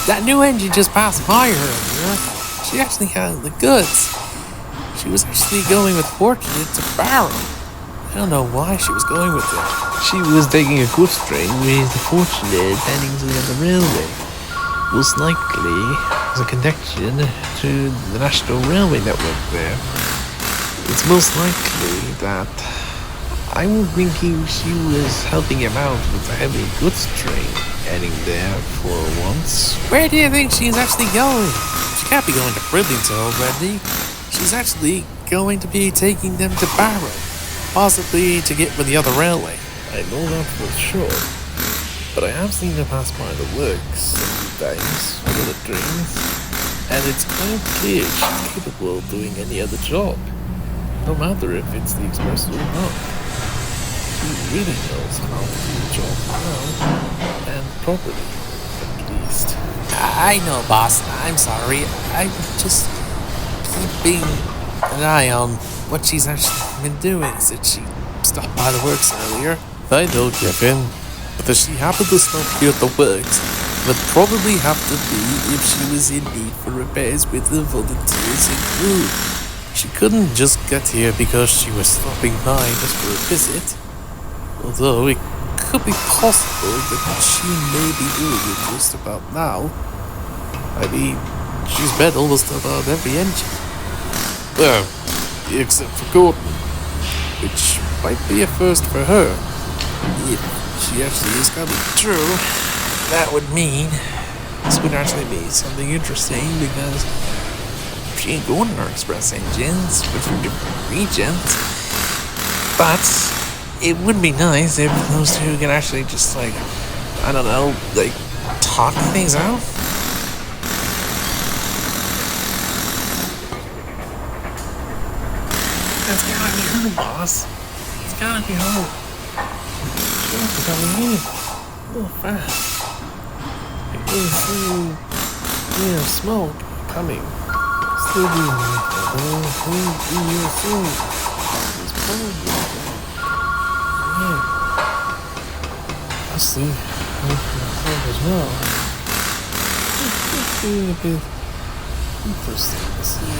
That new engine just passed by her earlier. She actually had the goods. She was actually going with Fortunate to Barrow. I don't know why she was going with it. She was taking a goods train with the Fortunate heading to the other railway. Most likely, there's a connection to the National Railway network there. It's most likely that I'm thinking she was helping him out with a heavy goods train heading there for once. Where do you think she's actually going? She can't be going to Bridlington already. She's actually going to be taking them to Barrow, possibly to get with the other railway. I know that for sure, but I have seen her pass by the works a few times with other trains, and it's quite clear she's capable of doing any other job, no matter if it's the express or not. She really knows how to do the job well, and properly, at least. I know, boss. I'm sorry. I'm just keeping an eye on what she's actually been doing since she stopped by the works earlier. I know, Kevin, but if she happened to stop here at the works, it would probably have to be if she was in need for repairs with the volunteers and crew. She couldn't just get here because she was stopping by just for a visit. Although it could be possible that she may be doing it just about now. I mean, she's been almost about every engine. Well, except for Gordon, which might be a first for her. If she actually is coming through, that would mean this would actually be something interesting because she ain't going in our express engines, which are different regions. But it would be nice if those two could actually just I don't know, talk things out. That's gotta be her, boss. It's gotta be her. She's coming in a little fast. I can see smoke coming. Still being here soon. It's probably I see. As well. It's being a bit interesting to see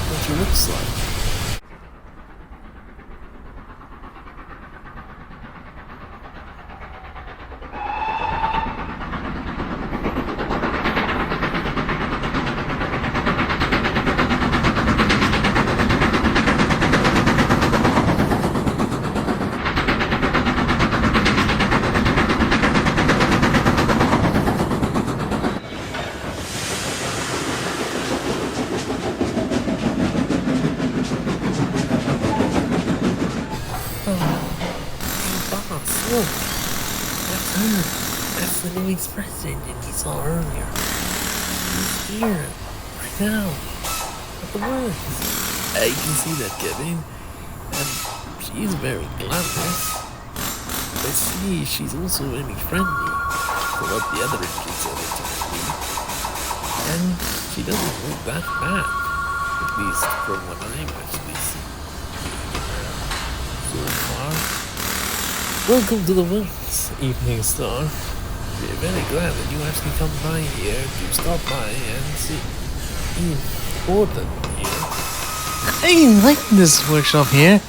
what she looks like. Look, that's her. That's the new express engine we saw earlier. She's here, right now, at the works. I can see that, Kevin, and she's very glamorous. I see she's also very friendly to what the other engines are telling me, and she doesn't look that bad, at least from what I've actually seen so far. Welcome to the works, Evening Star. We're very glad that you actually come by here to stop by and see Gordon here. I like this workshop here.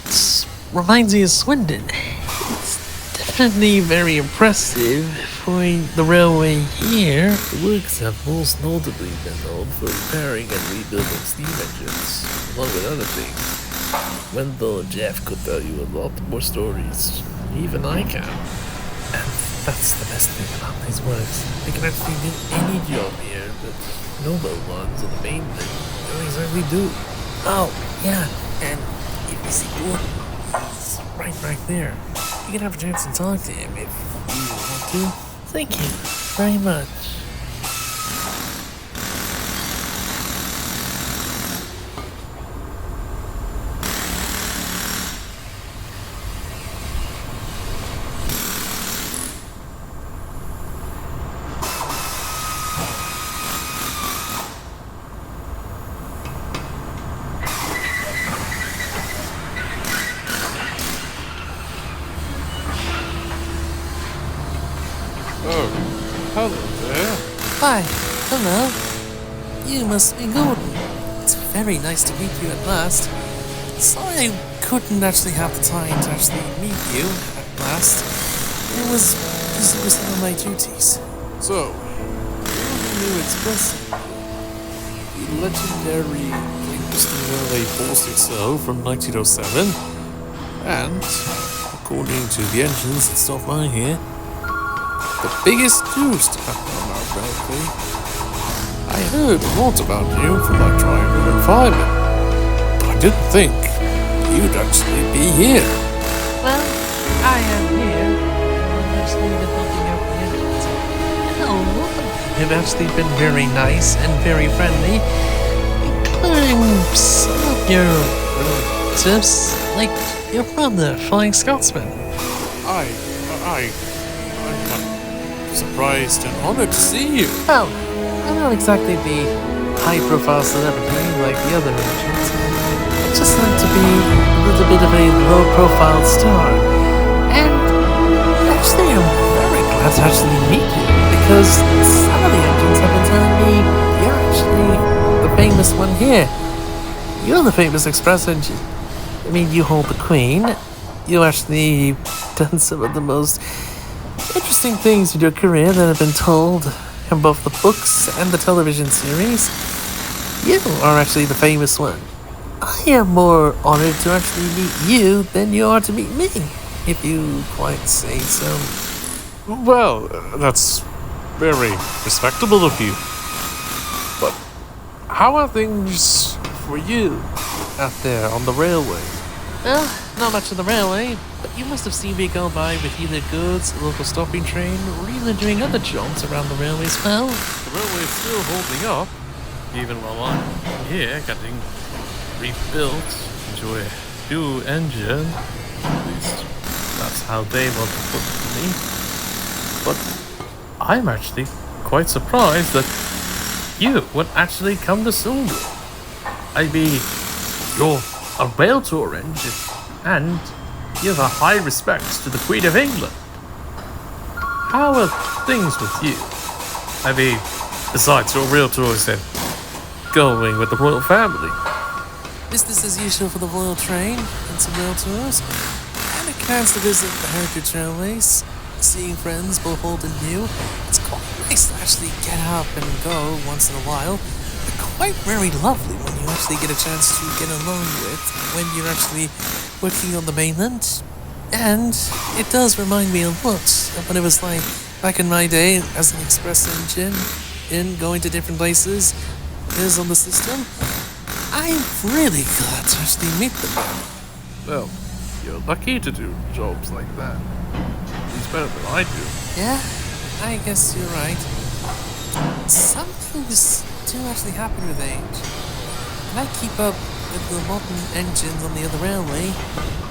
It reminds me of Swindon. It's definitely very impressive for the railway here. The works have most notably been known for repairing and rebuilding steam engines, along with other things. Wendell and Jeff could tell you a lot more stories. Even I can. And that's the best thing about these works. They can actually do any job here, but noble ones in the main thing don't exactly do. Oh, yeah. And if you see Gordon, he's right there. You can have a chance to talk to him if you want to. Thank you very much. Oh, hello Why, hello. You must be Gordon. It's very nice to meet you at last. Sorry I couldn't actually have the time to actually meet you at last. It was busy with some of my duties. So, new express, the legendary Kingston Railway 460 from 1907, and according to the engines that stop by here, the biggest news to happen on our railway. I heard a lot about you from my driver and fireman. I didn't think you'd actually be here. Well, I am here. I've actually been helping out the engines. And all of them have actually been very nice and very friendly, including some of your relatives, like your brother, Flying Scotsman. I'm surprised and honored to see you. Well, I'm not exactly the high-profile celebrity like the other agents. I just like to be a little bit of a low-profile star. And actually, I'm very glad to actually meet you, because some of the agents have been telling me you're actually the famous one here. You're the famous express engine. I mean, you hold the Queen. You actually done some of the most interesting things in your career that have been told in both the books and the television series. You are actually the famous one. I am more honored to actually meet you than you are to meet me, if you quite say so. Well, that's very respectable of you. But how are things for you out there on the railway? Well, not much of the railway, but you must have seen me go by with either goods, a local stopping train, or even doing other jobs around the railway as well. The railway is still holding up, even while I'm here getting rebuilt into a new engine. At least that's how they want to put it to me. But I'm actually quite surprised that you would actually come to Sodor. I mean, you're a rail tour engine, and you have a high respect to the Queen of England. How are things with you? I mean, besides your rail tours and going with the royal family. Business as usual for the Royal Train and some rail tours, and a chance to visit the Heritage Railways, seeing friends both old and new. It's quite nice to actually get up and go once in a while, but quite very lovely when you actually get a chance to get along with when you're actually working on the mainland. And it does remind me a lot of what it was like back in my day as an express engine, in going to different places, is on the system. I'm really glad to actually meet them now. Well, you're lucky to do jobs like that. It's better than I do. Yeah, I guess you're right. Some things do actually happen with age. And I keep up with the modern engines on the other railway,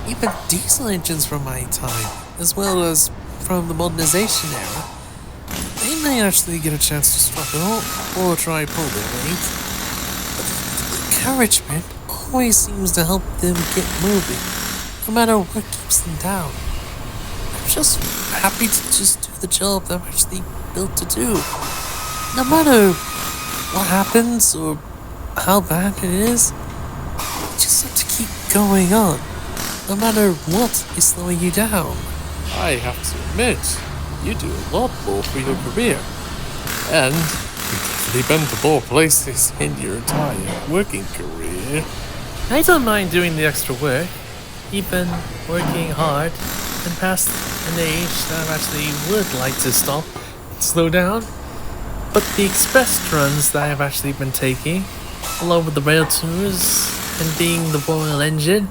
even diesel engines from my time, as well as from the modernization era. They may actually get a chance to struggle or try pull their weight, but the encouragement always seems to help them get moving, no matter what keeps them down. I'm just happy to just do the job that I'm actually built to do. No matter what happens or how bad it is, you just have to keep going on, no matter what is slowing you down. I have to admit, you do a lot more for your career. And you've definitely been to more places in your entire working career. I don't mind doing the extra work, even working hard and past an age that I actually would like to stop and slow down. But the express runs that I've actually been taking, along with the rail tours and being the Royal Engine,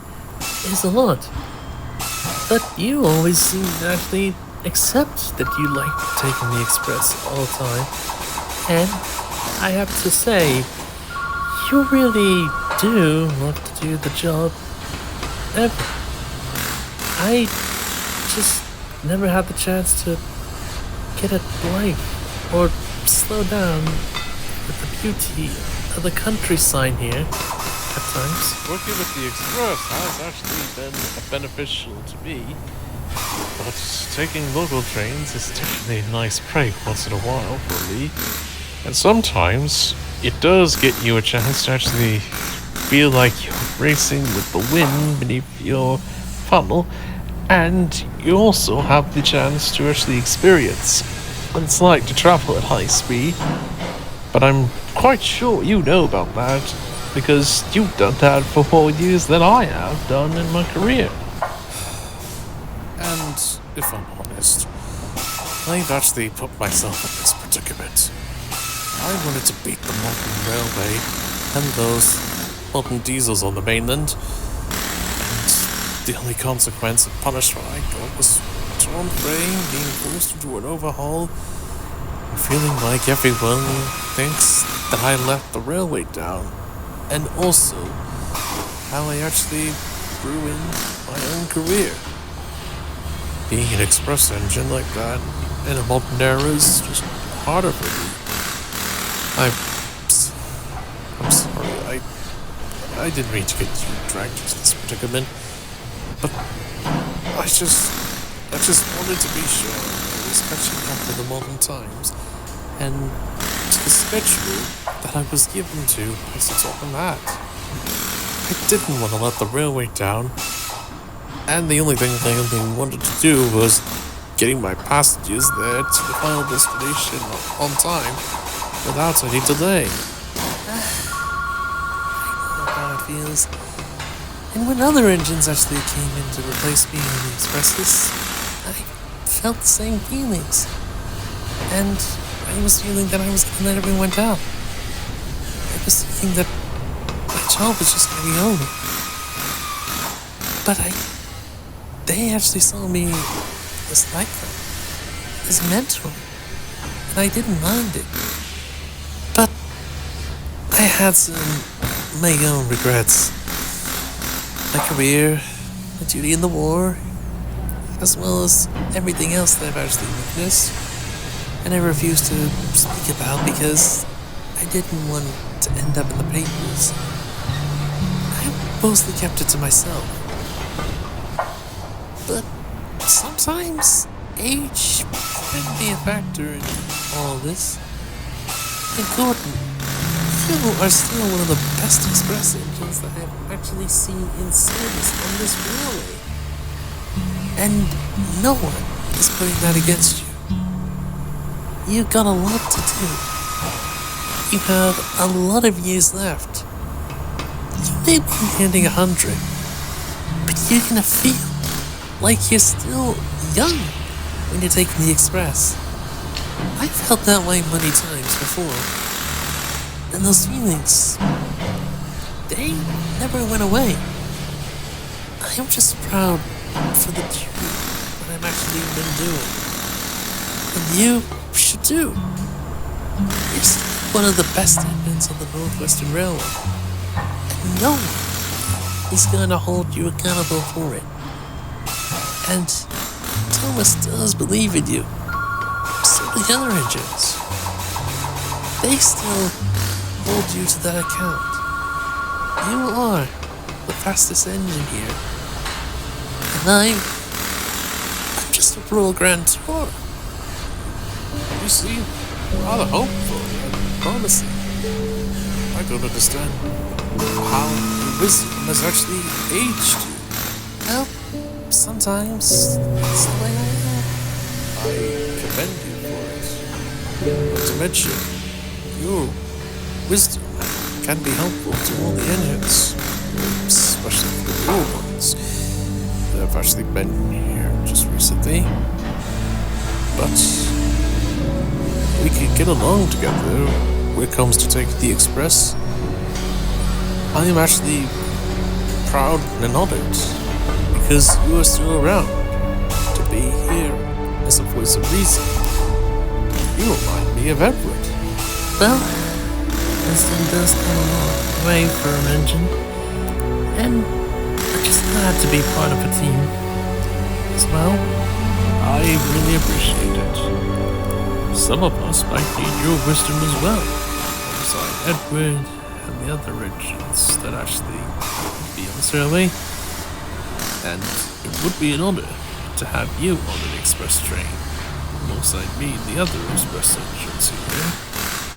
is a lot. But you always seem to actually accept that you like taking the express all the time. And I have to say, you really do want to do the job ever. I just never had the chance to get a life or slow down with the beauty of the countryside here at times. Working with the Express has actually been beneficial to me. But taking local trains is definitely a nice break once in a while for me. And sometimes it does get you a chance to actually feel like you're racing with the wind beneath your funnel, and you also have the chance to actually experience what it's like to travel at high speed. But I'm quite sure you know about that, because you've done that for more years than I have done in my career. And if I'm honest, I've actually put myself in this predicament. I wanted to beat the modern railway and those modern diesels on the mainland, and the only consequence of punishment I got was torn frame, being forced into an overhaul, and feeling like everyone thinks that I let the railway down, and also how I actually ruined my own career. Being an express engine like that in a modern era is just harder for me. I'm sorry, I didn't mean to get you dragged into this predicament, but I just wanted to be sure I was catching up with the modern times and to the schedule that I was given to by Sodor and that. I didn't want to let the railway down, and the only thing I only wanted to do was getting my passengers there to the final destination on time without any delay. I know how it feels. And when other engines actually came in to replace me in the expresses, I felt the same feelings. And I was feeling that I was going to let everyone down. I was thinking that my job was just going to be over. But they actually saw me as like them, as a mentor, and I didn't mind it. But I had my own regrets. My career, my duty in the war, as well as everything else that I've actually witnessed, and I refused to speak about because I didn't want to end up in the papers. I mostly kept it to myself. But sometimes age can be a factor in all this. And Gordon, you are still one of the best express engines that I've actually seen in service on this railway. And no one is putting that against you. You've got a lot to do. You have a lot of years left. You may be hitting 100, but you're gonna feel like you're still young when you're taking the express. I felt that way many times before. And those feelings, they never went away. I'm just proud for the duty that I've actually been doing. And you should too. You're still one of the best engines on the Northwestern Railway. And no one is going to hold you accountable for it. And Thomas does believe in you. So do the other engines. They still hold you to that account. You are the fastest engine here. And I'm just a rural Grand Tour. You seem rather hopeful and promising. I don't understand how your wisdom has actually aged you. Well, sometimes it's the way I am. I commend you for it. Not to mention, your wisdom can be helpful to all the engines, especially the newer ones that have actually been here just recently. But we could get along together when it comes to taking the express. I am actually proud and honored because you are still around to be here as a voice of reason. You remind me of Edward. Well, wisdom does come a long way for an engine. And I'm just glad to be part of a team as well. I really appreciate it. Some of us might need your wisdom as well, alongside Edward and the other engines that actually be on this railway. And it would be an honor to have you on an express train, alongside me and the other express engines here.